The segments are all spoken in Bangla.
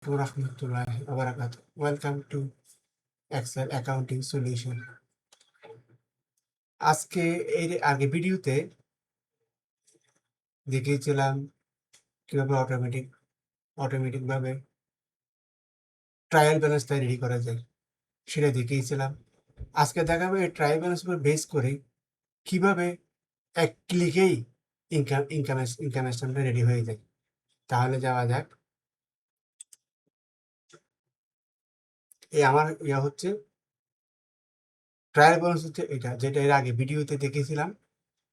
warahmatullahi wabarakatuh. Welcome to Excel Accounting Solution. আজকে এর আগে ভিডিওতে দেখিয়েছিলাম কিভাবে অটোমেটিকভাবে ট্রায়াল ব্যালেন্সটা রেডি করা যায়, সেটা দেখিয়েছিলাম। আজকে দেখাবো এই ট্রায়াল ব্যালেন্স উপর বেস করে কিভাবে এক ক্লিকেই ইনকাম স্টেটমেন্ট রেডি হয়ে যায়। তাহলে যাওয়া যাক। এই আমার হচ্ছে ট্রায়াল ব্যালেন্স হচ্ছে এটা, যেটা এর আগে ভিডিওতে দেখিয়েছিলাম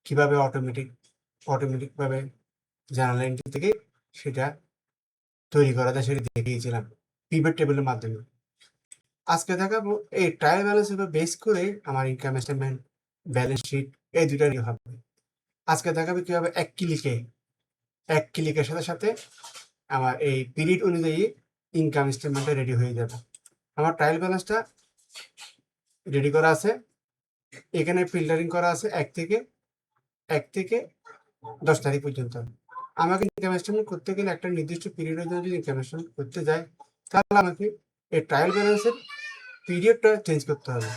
কিভাবে অটোমেটিকভাবে জার্নাল এন্ট্রি থেকে সেটা তৈরি করা যায়, সেটা দেখিয়েছিলাম পিভট টেবিলের মাধ্যমে। আজকে দেখাবো এই ট্রায়াল ব্যালেন্সের উপর বেস করে আমার ইনকাম স্টেটমেন্ট, ব্যালেন্স শিট এই দুটারই হবে। আজকে দেখাবো কিভাবে এক ক্লিকের সাথে সাথে আমার এই পিরিয়ড অনুযায়ী ইনকাম স্টেটমেন্টটা রেডি হয়ে যাবে। আমার ট্রায়াল ব্যালেন্সটা রেডি করা আছে, এখানে ফিল্টারিং করা আছে 1 থেকে 10 তারিখ পর্যন্ত। আমাকে ইনকাম স্টেটমেন্ট করতে গেলে একটা নির্দিষ্ট পিরিয়ডের জন্য যদি ইনকাম স্টেটমেন্ট করতে যায়, তাহলে আমাকে এই ট্রায়াল ব্যালেন্সের পিরিয়ডটা চেঞ্জ করতে হবে।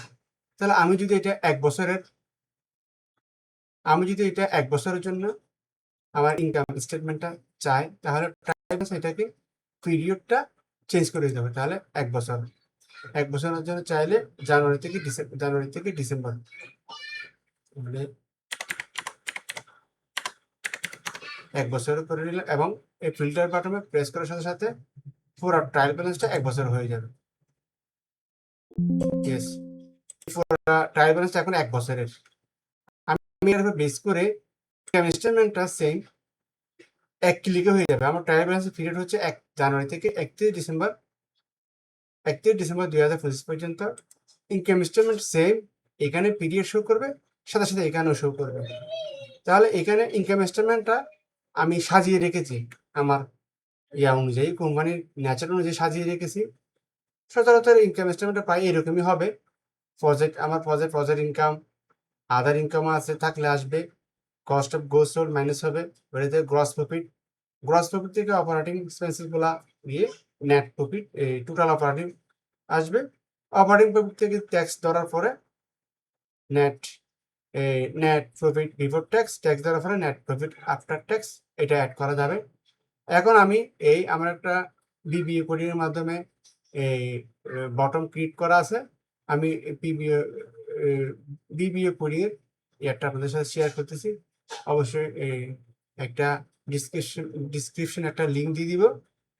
তাহলে আমি যদি এটা 1 বছরের জন্য আমার ইনকাম স্টেটমেন্টটা চাই, তাহলে ট্রায়াল ব্যালেন্স এটাকে পিরিয়ডটা চেঞ্জ করে দিতে হবে। তাহলে 1 বছরের জন্য চাইলে জানুয়ারি থেকে ডিসেম্বর, মানে 1 বছরের করে নিলে, এবং এই ফিল্টার বাটনে প্রেস করার সাথে সাথে পুরো ট্রায়াল ব্যালেন্সটা 1 বছর হয়ে যাবে। ইয়েস, ট্রায়াল ব্যালেন্সটা এখন 1 বছরের। আমি এর উপর বেস করে ইনকাম স্টেটমেন্টটা সেম 1 ক্লিকে হয়ে যাবে। আমার ট্রায়াল ব্যালেন্সের পিরিয়ড হচ্ছে 1 জানুয়ারি থেকে 31 ডিসেম্বর 2025 পর্যন্ত। ইনকাম স্টেটমেন্ট সেম, এখানে পিরিয়ড শো করবে, সাথে সাথে এখানেও শো করবে। তাহলে এখানে ইনকাম স্টেটমেন্টটা আমি সাজিয়ে রেখেছি আমার অনুযায়ী, কোম্পানির ন্যাচার অনুযায়ী সাজিয়ে রেখেছি। সচরাচর ইনকাম স্টেটমেন্টটা প্রায় এরকমই হবে। প্রজেক্ট ইনকাম, আদার ইনকাম আছে থাকলে আসবে, cost of goods sold minus হবে, ওটাতে গ্রস প্রফিট থেকে অপারেটিং এক্সপেন্সেসগুলো গিয়ে নেট প্রফিট, টোটাল অপারেটিং আসবে। অপারেটিং প্রফিট থেকে ট্যাক্স ধরার পরে নেট প্রফিট বিফোর ট্যাক্স ধরার পরে নেট প্রফিট আফটার ট্যাক্স, এটা অ্যাড করা যাবে। এখন আমি আমার একটা বিবিএ কোডিংয়ের মাধ্যমে এই বটম ক্রিয়েট করা আছে। আমি বিবিএ কোডিংয়ের একটা আপনাদের সাথে শেয়ার করতেছি। অবশ্যই একটা ডিসক্রিপশন একটা লিঙ্ক দিয়ে দিব,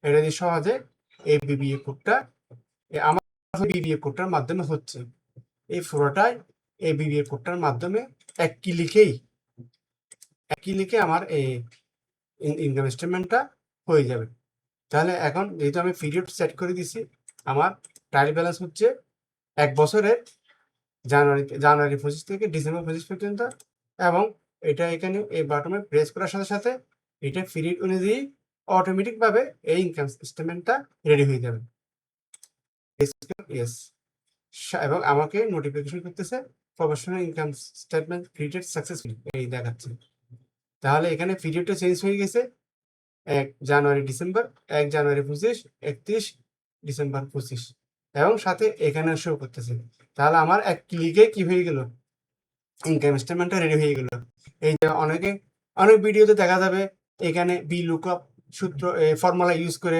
এটা দিয়ে সহজে এই বিবিএ কোডটা আমার বিবিএ কোডটার মাধ্যমে হচ্ছে। এই পুরোটাই এই বিবিএ কোডটার মাধ্যমে এক ক্লিকে আমার এই ইনকাম স্টেটমেন্টটা হয়ে যাবে। তাহলে এখন যেহেতু আমি পিরিয়ড সেট করে দিছি, আমার ট্রায়াল ব্যালেন্স হচ্ছে 1 বছরের জানুয়ারি 25 থেকে ডিসেম্বর 25 পর্যন্ত, এবং এটা এখানে এই বাটনে প্রেস করার সাথে সাথে এটা পিরিয়ড অনুযায়ী অটোমেটিকভাবে এই ইনকাম স্টেটমেন্টটা রেডি হয়ে যাবে। ইয়েস, এবং আমাকে নোটিফিকেশন করতেছে professional income statement created successfully, এই দেখাচ্ছে। তাহলে এখানে পিরিয়ডটা চেঞ্জ হয়ে গেছে, 1 জানুয়ারি 25, 31 ডিসেম্বর 25, এবং সাথে এখানে শো করতেছে। তাহলে আমার এক ক্লিকে কি হয়ে গেল, ইনকাম স্টেটমেন্টটা রেডি হয়ে গেল। এই যে অনেক ভিডিওতে দেখা যাবে এখানে বি লুকআপ সূত্র ফর্মুলা ইউজ করে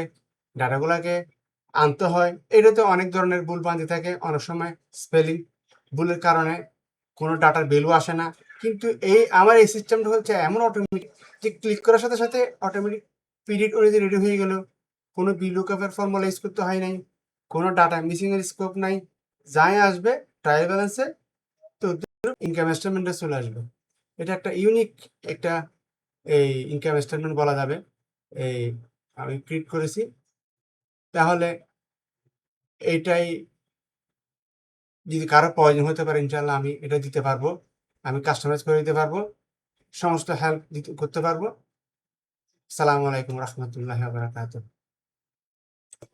ডাটাগুলোকে আনতে হয়। এটাতে অনেক ধরনের ভুল ভ্রান্তি থাকে, অনেক সময় স্পেলিং ভুলের কারণে কোনো ডাটার ভ্যালু আসে না। কিন্তু আমার এই সিস্টেমটা হচ্ছে এমন অটোমেটিক যে ক্লিক করার সাথে সাথে অটোমেটিক পিরিয়ড অনুযায়ী রেডি হয়ে গেল। কোনো বিলুকআপের ফর্মুলা ইউজ করতে হয় নাই, কোনো ডাটা মিসিং এর স্কোপ নাই। যাই আসবে ট্রায়াল ব্যালেন্সে তো ইনকাম স্টেটমেন্টে চলে আসবে। এটা একটা ইউনিক একটা ইনকাম স্টেটমেন্ট বলা যাবে। আমি ক্রিয়েট করেছি, তাহলে এইটাই যদি কারো প্রয়োজন হতে পারে ইনশাল্লাহ আমি এটা দিতে পারবো, আমি কাস্টমাইজ করে দিতে পারবো, সমস্ত হেল্প করতে পারবো। আসসালামু আলাইকুম রহমতুল্লাহি ওয়া বারাকাতুহু।